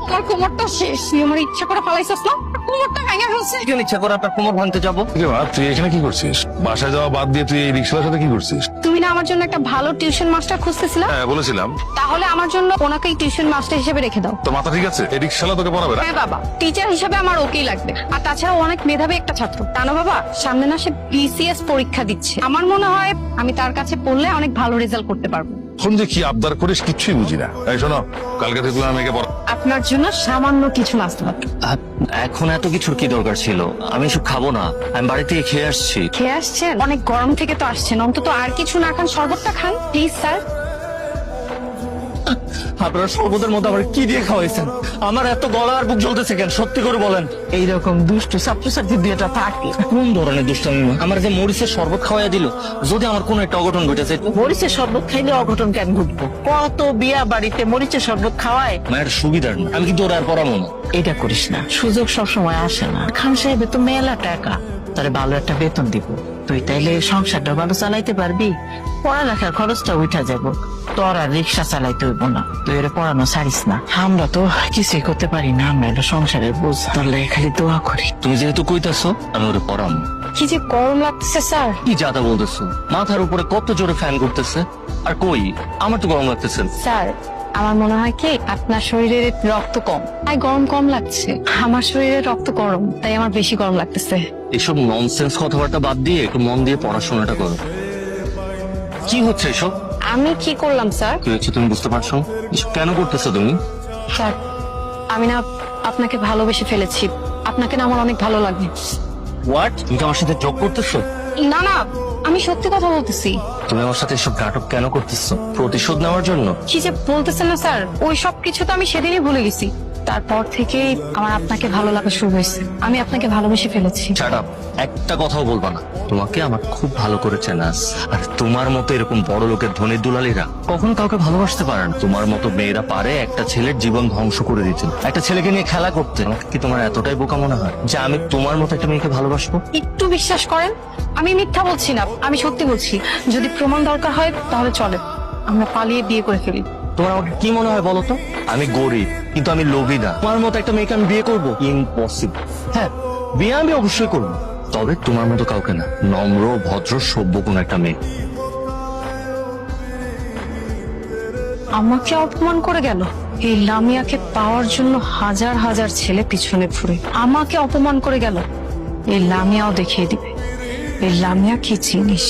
আমার কোমরটা শেষ, তুই আমার ইচ্ছা করে পালাইছিস না, কোমরটা ভেঙে ফেলছে। কেন ইচ্ছা করে আপনার কোমর ভাঙতে যাবো? তুই এখানে কি করছিস? বাসায় যাওয়া বাদ দিয়ে তুই এই রিক্সার সাথে কি করছিস? তুমি না আমার জন্য একটা ভালো টিউশন মাস্টার খুঁজতেছিলা? হ্যাঁ বলেছিলাম। তাহলে আমার জন্য ওনাকেই টিউশন মাস্টার হিসেবে রেখে দাও। তো মাথা ঠিক আছে? এই রিক্সালা তোকে পড়াবে না? হ্যাঁ বাবা, টিচার হিসেবে আমার ওকেই লাগবে। আর তাছাড়া অনেক মেধাবী একটা ছাত্র, তা না বাবা? সামনে না সে বিসিএস পরীক্ষা দিচ্ছে, আমার মনে হয় আমি তার কাছে পড়লে অনেক ভালো রেজাল্ট করতে পারবো। এখন যে কি আবদার করিস কিচ্ছুই বুঝি না। এই শোনো, কালকে থেকে তুমি মেয়েকে পড়া। আপনার জন্য সামান্য কিছু নাস্তা বাকি। এখন এত কিছুর কি দরকার ছিল? আমি এসব খাবো না, আমি বাড়ি থেকে খেয়ে আসছি। খেয়ে আসছেন? অনেক গরম থেকে তো আসছেন, অন্তত আর কিছু না খান, শরবতটা খান প্লিজ স্যার। আপনারা শরবতের মধ্যে আবার কি দিয়ে খাওয়াইছেন? আমার এত গলা আর বুক জ্বলতেছে কেন? সত্যি করে বলেন। এইরকম দুষ্ট ছাত্রছাত্রী দুইটা থাকে। কোন ধরনের দুষ্টামি? আমার যে মরিচের শরবত খাওয়াইয়া দিল, যদি আমার কোনো একটা অঘটন ঘটেছে। মরিচের শরবত খাইলে অঘটন কেন ঘটবো? কত বিয়া বাড়িতে মরিচের শরবত খাওয়ায়। মায়ের সুবিধার না, আমি কিন্তু ওরা আর পড়াবো না। এটা করিস না, সুযোগ সবসময় আসে না। খান সাহেব তো মেলা টাকা, তারে ভালো একটা বেতন দিব, তুই তাইলে সংসারটা ভালো চালাইতে পারবি, পড়ালেখার খরচটা উঠা যাব, তোর আর রিক্সা চালাইতে হইব না। তুই এর পড়ানো ছাড়িস না। আমরা তো কিছুই করতে পারি না, আমরা হলো সংসারের বোঝ, তোর লেগে খালি দোয়া করি। তুমি যেহেতু কইতাছো, আমি ওরে পড়াম। কি যে গরম লাগতেছে স্যার। কি যাতা বলতেছো? মাথার উপরে কত জোরে ফ্যান করতেছে, আর কই আমার তো গরম লাগতেছে। স্যার আমার মনে হয় কি আপনার শরীরে রক্ত কম, তাই গরম কম লাগছে। আমার শরীরে রক্ত গরম, তাই আমার বেশি গরম লাগতেছে। এসব ননসেন্স কথাবার্তা বাদ দিয়ে একটু মন দিয়ে পড়াশোনাটা করো। কি হচ্ছে এসব? আমি কি করলাম স্যার? কি হচ্ছে তুমি বুঝতে পারছো? এসব কেন করতেছো তুমি? স্যার আমি না আপনাকে ভালোবেসে ফেলেছি, আপনাকে না আমার অনেক ভালো লাগে। হোয়াট? তুমি তো আমার সাথে যোগ করতেছো? না না, আমি সত্যি কথা বলতেছি। তুমি আমার সাথে এসব নাটক কেন করতেছো? প্রতিশোধ নেওয়ার জন্য? কি যে বলতেছেন না স্যার, ওই সব কিছু তো আমি সেদিনই ভুলে গেছি। তারপর থেকেই আমার আপনাকে ভালো লাগা শুরু হয়েছে, আমি আপনাকে ভালোবেসে ফেলেছি। শাট আপ, একটা কথাও বলবা না। তোমাকে আমার খুব ভালো করে চেনা আছে। আর তোমার মতো এরকম বড় লোকের ধনীর দুলালিরা কখনো কাউকে ভালোবাসতে পারে না। তোমার মতো মেয়েরা পারে একটা ছেলের জীবন ধ্বংস করে দিতে, একটা ছেলেকে নিয়ে খেলা করতে। আমাকে কি তোমার এতটাই বোকা মনে হয় যে আমি তোমার মতো একটা মেয়েকে ভালোবাসবো? একটু বিশ্বাস করেন, আমি মিথ্যা বলছি না, আমি সত্যি বলছি। যদি প্রমাণ দরকার হয় তাহলে চলে, আমরা পালিয়ে বিয়ে করে ফেলি। তোমার আমাকে কি মনে হয় বলো তো? আমি গরিব, কিন্তু আমি লোভী না। তোমার মতো একটা মেয়েকে আমি বিয়ে করবো? ইম্পসিবল। হ্যাঁ, বিয়ে আমি অবশ্যই করবো, তবে তোমার মতো কাউকে না। নম্র, ভদ্র, সভ্য কোন একটা মেয়ে। আমাকে অপমান করে গেল। এই লামিয়াকে পাওয়ার জন্য হাজার হাজার ছেলে পিছনে ঘুরে, আমাকে অপমান করে গেল। এই লামিয়াও দেখিয়ে দিবে এই লামিয়া কি জিনিস।